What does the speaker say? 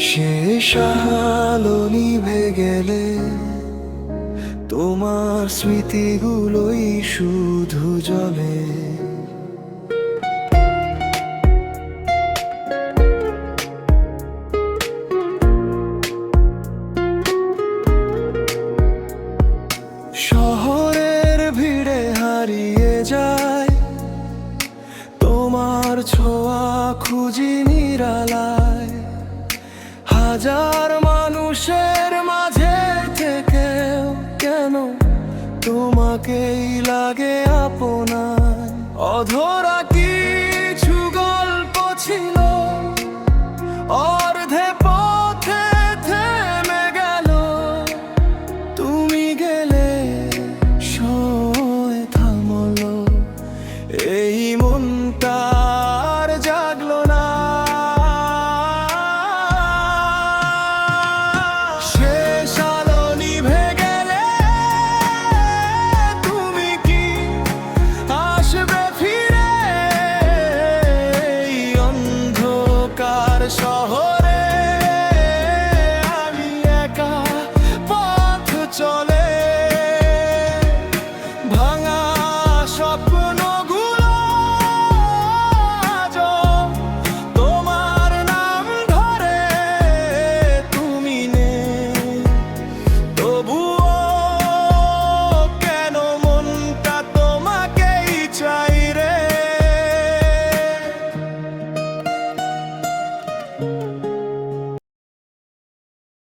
শেষ আলো নিভে গেলে তোমার স্মৃতিগুলোই শুধু জ্বলে। শহরের ভিড়ে হারিয়ে যায় তোমার ছোঁয়া, খুঁজি নিরালায়। হাজার মানুষের মাঝে থেকেও কেন তোমাকেই লাগে আপনার। অধরা